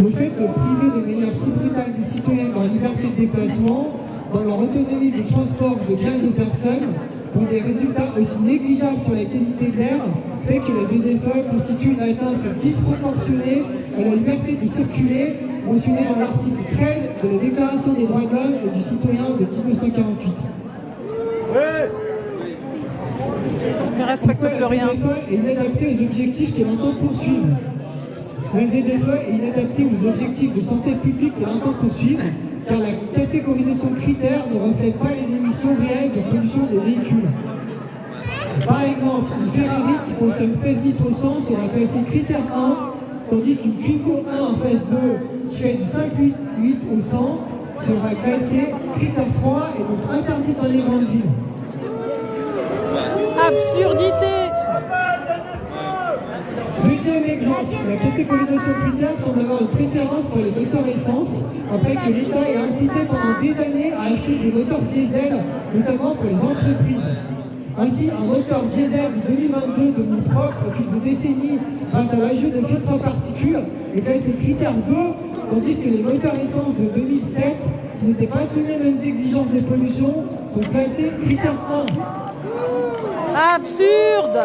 Le fait de priver de manière si brutale des citoyens de leur liberté de déplacement, dans leur autonomie de transport de biens et de personnes, pour des résultats aussi négligeables sur la qualité de l'air, fait que la ZFE constitue une atteinte disproportionnée à la liberté de circuler, mentionnée dans l'article 13 de la Déclaration des droits de l'homme et du citoyen de 1948. Ne respecte plus rien. La ZFE est inadaptée aux objectifs qu'elle entend poursuivre. La ZFE est inadaptée aux objectifs de santé publique qu'elle entend poursuivre, car la catégorisation critère ne reflète pas les émissions réelles de pollution des véhicules. Par exemple, une Ferrari qui consomme 16 litres au 100 sera classée critère 1, tandis qu'une Twingo 1 en phase 2 qui fait du 5,8 litres au 100 sera classée critère 3 et donc interdite dans les grandes villes. Absurdité. Deuxième exemple, la catégorisation critère semble avoir une préférence pour les moteurs essence, après que l'État ait incité pendant des années à acheter des moteurs diesel, notamment pour les entreprises. Ainsi, un moteur diesel de 2022 devenu propre au fil de décennies grâce à l'ajout de filtres à particules est classé critère 2, tandis que les moteurs essence de 2007, qui n'étaient pas soumis aux mêmes exigences de pollution, sont classés critère 1. Absurde.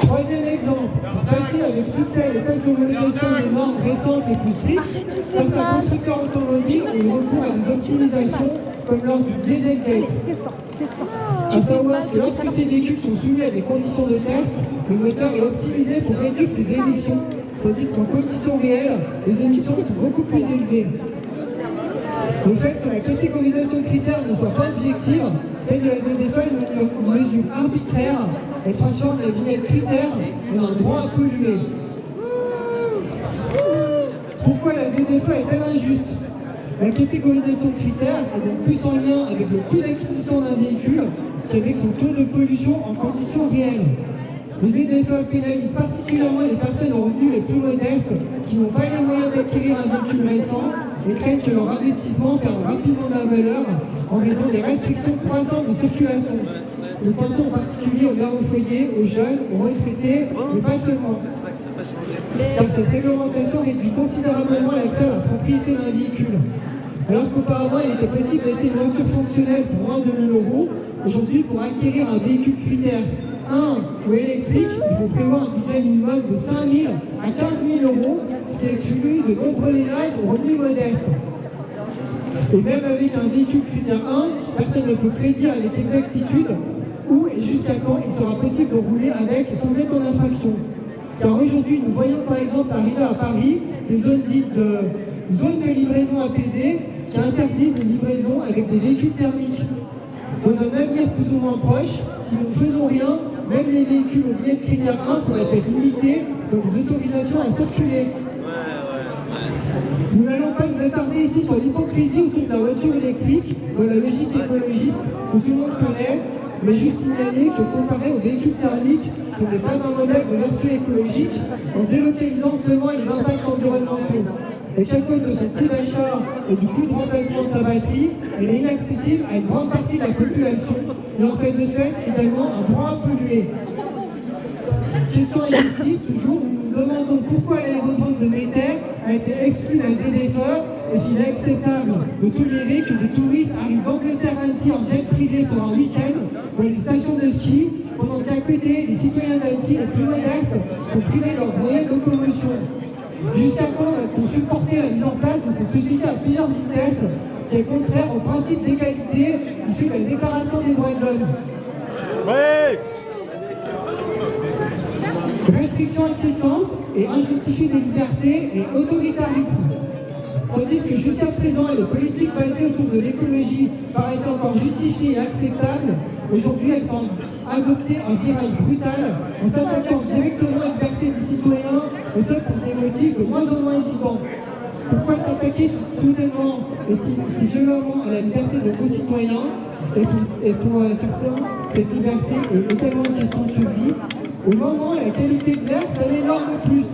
Troisième exemple, pour passer avec succès les tests d'homologation des normes récentes les plus strictes, certains constructeurs automobiles ont eu recours à des optimisations comme lors du Dieselgate. À savoir que lorsque ces véhicules sont soumis à des conditions de test, le moteur est optimisé pour réduire ses émissions, tandis qu'en conditions réelles, les émissions sont beaucoup plus élevées. Le fait que la catégorisation critère ne soit pas objective fait de la ZFE une mesure arbitraire et transforme la vignette critère en un droit à polluer. Pourquoi la ZFE est-elle injuste? La catégorisation critère est donc plus en lien avec le coût d'acquisition d'un véhicule qu'avec son taux de pollution en conditions réelles. Les ZFE pénalisent particulièrement les personnes aux revenus les plus modestes qui n'ont pas les moyens d'acquérir un véhicule récent et craignent que leur investissement perde rapidement de la valeur en raison des restrictions croissantes de circulation. Nous pensons en particulier aux mères au foyer, aux jeunes, aux retraités, mais pas seulement. Car cette réglementation réduit considérablement l'accès à la propriété d'un véhicule. Alors qu'auparavant, il était possible d'acheter une voiture fonctionnelle pour moins de 1 000 €, aujourd'hui, pour acquérir un véhicule critère 1 ou électrique, il faut prévoir un budget minimum de 5 000 à 15 000 €, ce qui exclut de nombreux ménages aux revenus modestes. Et même avec un véhicule critère 1, personne ne peut prédire avec exactitude où et jusqu'à quand il sera possible de rouler avec sans être en infraction. Car aujourd'hui, nous voyons par exemple arriver à Paris des zones dites de zones de livraison apaisées qui interdisent les livraisons avec des véhicules thermiques. Dans un avenir plus ou moins proche, si nous ne faisons rien, même les véhicules aux vignettes critère 1 pourraient être limités dans les autorisations à circuler. Nous n'allons pas nous attarder ici sur l'hypocrisie autour de la voiture électrique, dans la logique écologiste que tout le monde connaît, mais juste signaler que comparé aux véhicules thermiques, ce n'est pas un modèle de vertu écologique en délocalisant seulement les impacts environnementaux. Et qu'à cause de son coût d'achat et du coût de remplacement de sa batterie, elle est inaccessible à une grande partie de la population et en fait de ce fait également un droit à polluer. Question injustice, toujours, nous nous demandons pourquoi l'aérodrome de Métairie a été exclu de la ZFE et s'il est acceptable de tolérer que des touristes arrivent d'Angleterre à Annecy en jet privé pour un week-end dans les stations de ski, pendant qu'à côté, les citoyens d'Annecy les plus modestes sont privés de leurs moyens de locomotion. Jusqu'à quand va-t-on supporter la mise en place de cette société à plusieurs vitesses qui est contraire au principe d'égalité issu de la Déclaration des droits de l'homme? Restriction inquiétante et injustifiée des libertés et autoritarisme. Tandis que jusqu'à présent, les politiques basées autour de l'écologie paraissaient encore justifiées et acceptables, aujourd'hui elles ont adopté un virage brutal en s'attaquant directement à la liberté des citoyens, et ce pour des motifs de moins en moins évidents. Pourquoi s'attaquer soudainement et si violemment à la liberté de nos citoyens? Et pour certains, cette liberté est également une question de survie. Au moment où la qualité de l'air s'améliore le plus.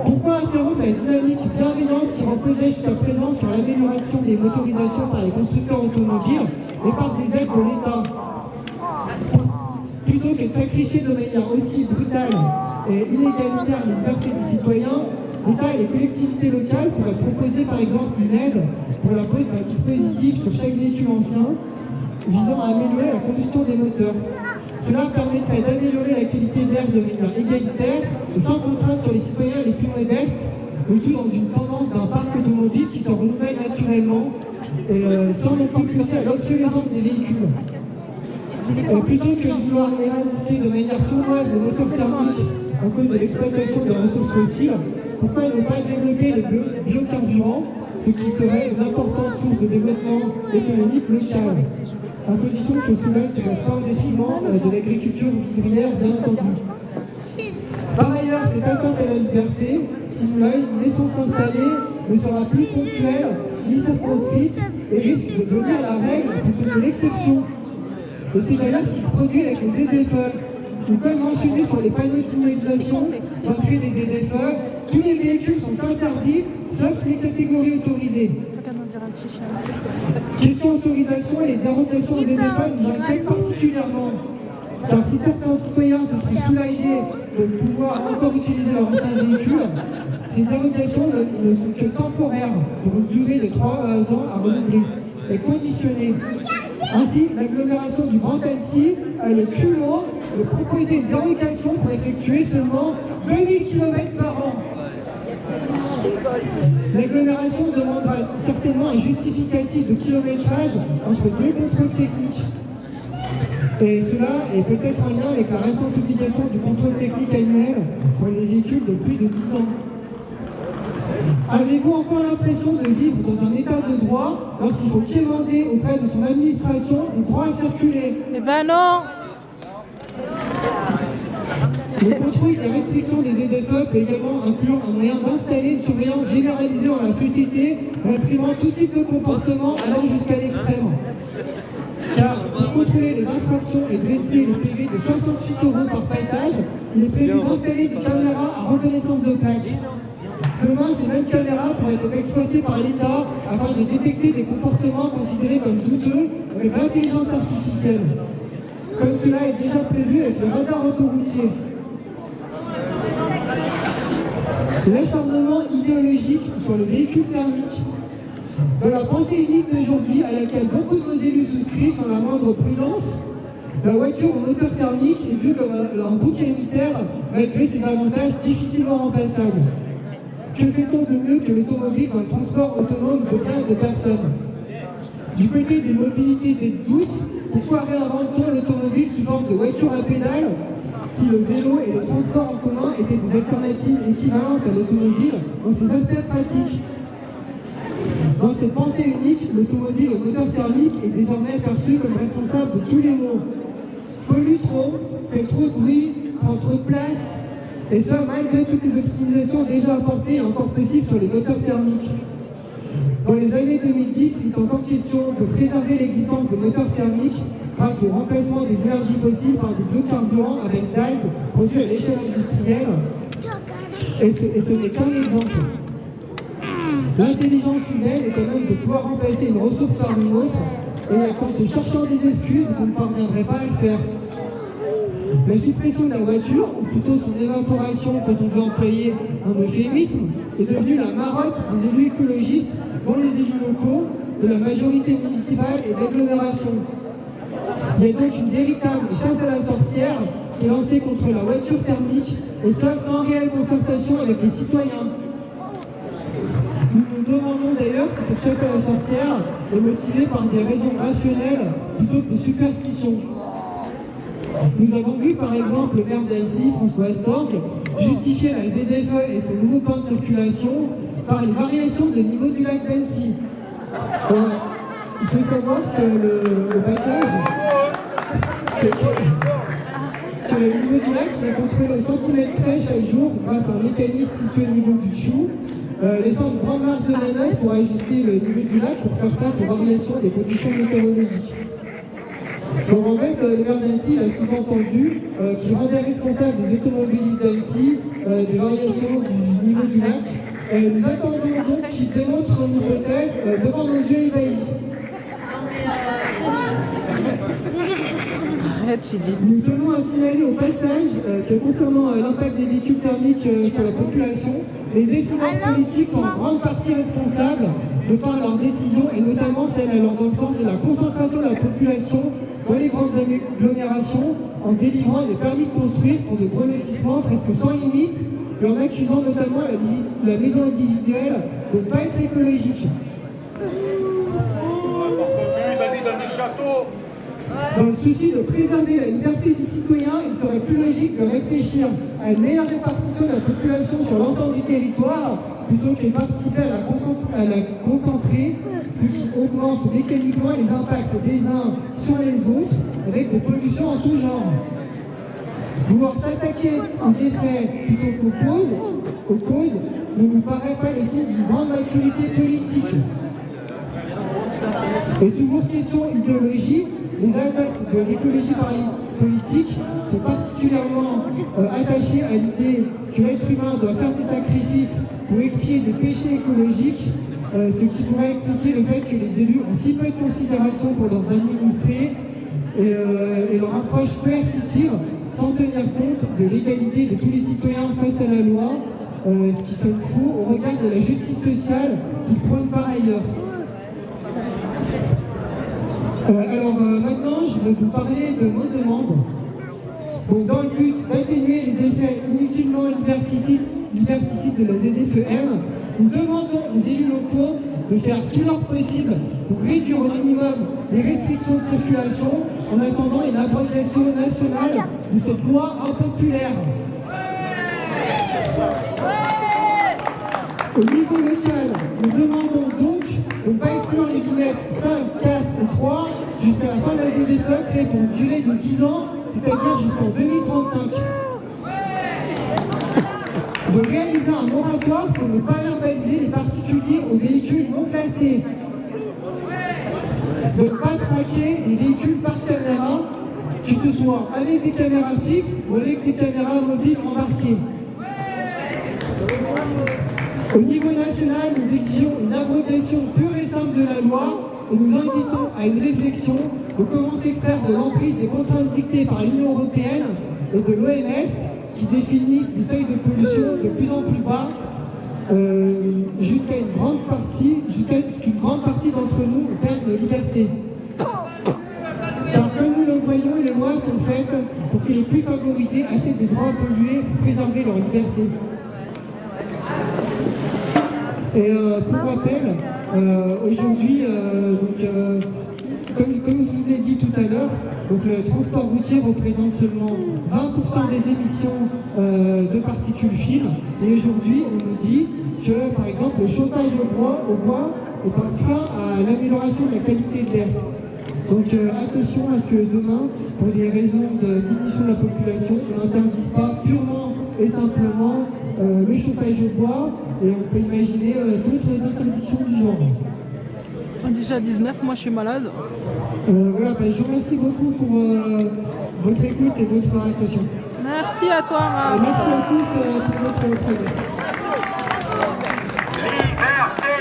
Pourquoi interrompre la dynamique bienveillante qui reposait jusqu'à présent sur l'amélioration des motorisations par les constructeurs automobiles et par des aides de l'État? Plutôt que de sacrifier de manière aussi brutale et inégalitaire les libertés des citoyens, l'État et les collectivités locales pourraient proposer par exemple une aide pour la pose d'un dispositif sur chaque véhicule ancien visant à améliorer la combustion des moteurs. Cela permettrait d'améliorer la qualité de l'air de manière égalitaire et sans contrainte sur les citoyens les plus modestes, le tout dans une tendance d'un parc automobile qui se renouvelle naturellement et sans non plus pousser à l'obsolescence des véhicules. Plutôt que de vouloir éradiquer de manière sournoise le moteur thermique à cause de l'exploitation des ressources fossiles, pourquoi ne pas développer les biocarburants, ce qui serait une importante source de développement économique local, à condition que cela ne se fasse pas au détriment de l'agriculture vivrière, bien entendu. Par ailleurs, cette atteinte à la liberté, si nous la laissons s'installer, ne sera plus ponctuelle ni circonscrite et risque de devenir la règle plutôt que l'exception. Et c'est d'ailleurs ce qui se produit avec les ZFE. Ou comme mentionné sur les panneaux de signalisation d'entrée des ZFE, tous les véhicules sont interdits, sauf les catégories autorisées. Question autorisation, les dérogations aux ZFE nous inquiètent particulièrement. Car si certains citoyens se trouvent soulagés de pouvoir encore utiliser leur ancien véhicule, ces dérogations ne sont que temporaires pour une durée de 3 ans à renouveler et conditionnées. Ainsi, l'agglomération du Grand Annecy a le culot de proposer une dérogation pour effectuer seulement 2000 km par an. L'agglomération demandera certainement un justificatif de kilométrage entre 2 contrôles techniques. Et cela est peut-être en lien avec la récente publication du contrôle technique annuel pour les véhicules de plus de 10 ans. Avez-vous encore l'impression de vivre dans un état de droit lorsqu'il faut quémander auprès de son administration le droit à circuler? Eh ben non! Le contrôle des restrictions des ZFE peut également inclure un moyen d'installer une surveillance généralisée dans la société, réprimant tout type de comportement allant jusqu'à l'extrême. Car pour contrôler les infractions et dresser les PV de 68 € par passage, il est prévu d'installer des caméras à reconnaissance de plaques. Demain, ces mêmes caméras pourraient être exploitées par l'État afin de détecter des comportements considérés comme douteux avec l'intelligence artificielle, comme cela est déjà prévu avec le radar autoroutier. L'acharnement idéologique sur le véhicule thermique, de la pensée unique d'aujourd'hui à laquelle beaucoup de nos élus souscrivent sans la moindre prudence, la voiture au moteur thermique est vue comme un bouc émissaire malgré ses avantages difficilement remplaçables. Que fait-on de mieux que l'automobile dans le transport autonome de biens et de personnes? Du côté des mobilités dites douces, pourquoi réinvente-t-on l'automobile sous forme de voiture à pédales si le vélo et le transport en commun étaient des alternatives équivalentes à l'automobile dans ses aspects pratiques? Dans cette pensée unique, l'automobile au moteur thermique est désormais perçue comme responsable de tous les maux. Pollue trop, fait trop de bruit, prend trop de place, et ça malgré toutes les optimisations déjà apportées et encore possibles sur les moteurs thermiques. Dans les années 2010, il est encore question de préserver l'existence des moteurs thermiques grâce au remplacement des énergies fossiles par des biocarburants avec d'algues produits à l'échelle industrielle. Et ce n'est qu'un exemple. L'intelligence humaine est quand même de pouvoir remplacer une ressource par une autre, et en se cherchant des excuses, vous ne parviendrez pas à le faire. La suppression de la voiture, ou plutôt son évaporation quand on veut employer un euphémisme, est devenue la marotte des élus écologistes, dont les élus locaux, de la majorité municipale et de l'agglomération. Il y a donc une véritable chasse à la sorcière qui est lancée contre la voiture thermique, et cela sans réelle concertation avec les citoyens. Nous nous demandons d'ailleurs si cette chasse à la sorcière est motivée par des raisons rationnelles plutôt que des superstitions. Nous avons vu par exemple le maire d'Annecy, François Astorg, justifier la ZFE et son nouveau plan de circulation par une variation de niveau du lac d'Annecy. Il faut savoir que le passage, que le niveau du lac est contrôlé au centimètre près chaque jour grâce à un mécanisme situé au niveau du Chou, laissant une grande marge de manœuvre pour ajuster le niveau du lac pour faire face aux variations des conditions météorologiques. Donc en fait, le maire d'Annecy a sous-entendu qu'il rendait responsable des automobilistes d'Annecy des variations du niveau du lac. Nous attendons donc qu'il démontre son hypothèse devant nos yeux ébahis. Arrête, j'ai dit. Nous tenons à signaler au passage que concernant l'impact des véhicules thermiques sur la population, Les décideurs politiques sont en grande partie responsables de par leurs décisions, et notamment celles allant dans le sens de la concentration de la population dans les grandes agglomérations, en délivrant des permis de construire pour de gros lotissements presque sans limite, et en accusant notamment la maison individuelle de ne pas être écologique. Dans le souci de préserver la liberté du citoyen, il serait plus logique de réfléchir à une meilleure répartition de la population sur l'ensemble du territoire plutôt que de participer à la concentrer, ce qui augmente mécaniquement les impacts des uns sur les autres avec des pollutions en tout genre. Vouloir s'attaquer aux effets plutôt qu'aux causes ne nous paraît pas le signe d'une grande maturité politique. Et toujours question idéologie, les adeptes de l'écologie politique sont particulièrement attachés à l'idée que l'être humain doit faire des sacrifices pour expier des péchés écologiques, ce qui pourrait expliquer le fait que les élus ont si peu de considération pour leurs administrés et leur approche coercitive sans tenir compte de l'égalité de tous les citoyens face à la loi, ce qui sonne faux au regard de la justice sociale qu'ils prônent par ailleurs. Maintenant, je vais vous parler de nos demandes. Donc, dans le but d'atténuer les effets inutilement liberticides de la ZFE-M, nous demandons aux élus locaux de faire tout leur possible pour réduire au minimum les restrictions de circulation en attendant une abrogation nationale de cette loi impopulaire. Au niveau local, nous demandons donc de ne pas exclure les vignettes 5, 4 et 3 jusqu'à la fin de la ZFE créée pour une durée de 10 ans, c'est-à-dire jusqu'en 2035. De réaliser un moratoire pour ne pas verbaliser les particuliers aux véhicules non classés. De ne pas traquer les véhicules par caméra, que ce soit avec des caméras fixes ou avec des caméras mobiles embarquées. Au niveau national, nous exigeons une abrogation pure et simple de la loi et nous invitons à une réflexion de comment s'extraire de l'emprise des contraintes dictées par l'Union européenne et de l'OMS qui définissent des seuils de pollution de plus en plus bas jusqu'à ce qu'une grande partie d'entre nous perde nos libertés. Car comme nous le voyons, les lois sont faites pour que les plus favorisés achètent des droits à polluer pour préserver leur liberté. Et pour rappel, aujourd'hui, comme je vous l'ai dit tout à l'heure, le transport routier représente seulement 20% des émissions de particules fines. Et aujourd'hui, on nous dit que, par exemple, le chauffage au bois est un frein à l'amélioration de la qualité de l'air. Donc attention à ce que demain, pour des raisons de diminution de la population, on n'interdise pas purement et simplement le chauffage au bois, et on peut imaginer d'autres interdictions du genre. Déjà 19, moi je suis malade. Voilà, je vous remercie beaucoup pour votre écoute et votre attention. Merci à toi, Raph. Merci à tous pour votre présence. Liberté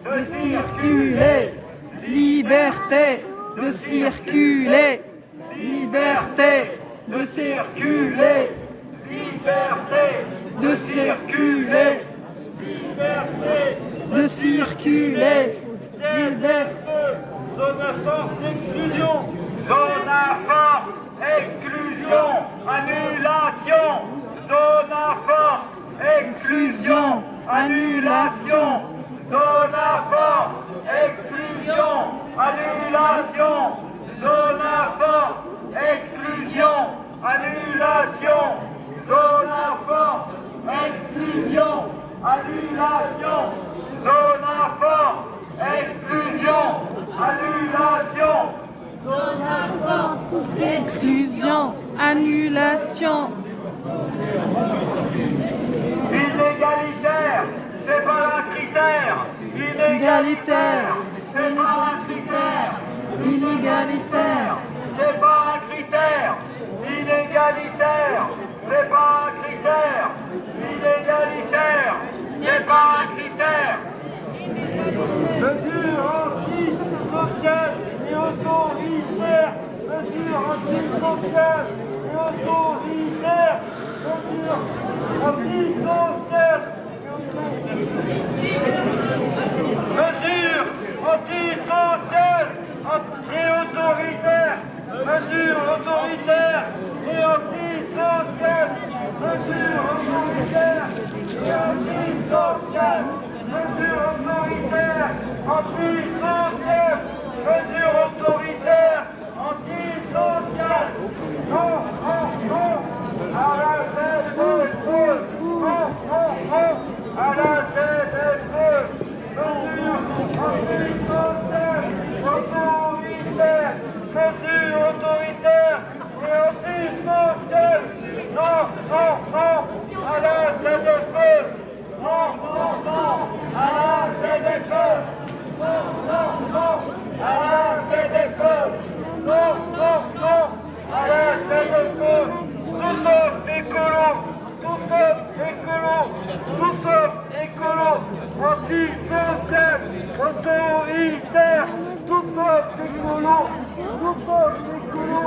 de circuler, liberté de circuler, liberté de circuler, liberté de circuler, liberté de circuler, liberté. Zone à forte exclusion, zone à forte exclusion, annulation, zone à forte exclusion, annulation, zone à forte exclusion, annulation, zone à forte exclusion, annulation, zone à forte exclusion, annulation, zone à forte exclusion, annulation, zone à forte Exclusion, annulation. Inégalitaire, c'est pas un critère. Inégalitaire, c'est pas un critère. Inégalitaire, C'est pas un critère. Inégalitaire, c'est pas un critère. Inégalitaire, c'est pas un critère. Mesures antisociales et autoritaires. Mesures antisociales et autoritaires, mesures antisociales, mesures antisociales et autoritaires, mesures autoritaires et antisociales, mesures autoritaires et antisociales, mesures autoritaires, antisociales, mesures autoritaires, antisociales. Non, non, non, à la ZFE. Non, non, non, à la ZFE. Mesures antisociales, autoritaires, mesures autoritaires et antisociales. Non, non, non, à la ZFE. Non, non, non, à la ZFE. Non, non, non, à la ZFE. Non, non, non, à la ZFE. Tout sauf écolo, tout sauf écolo, tout sauf écolo, antisocial, autoritaire, tout sauf écolo, tout sauf écolo.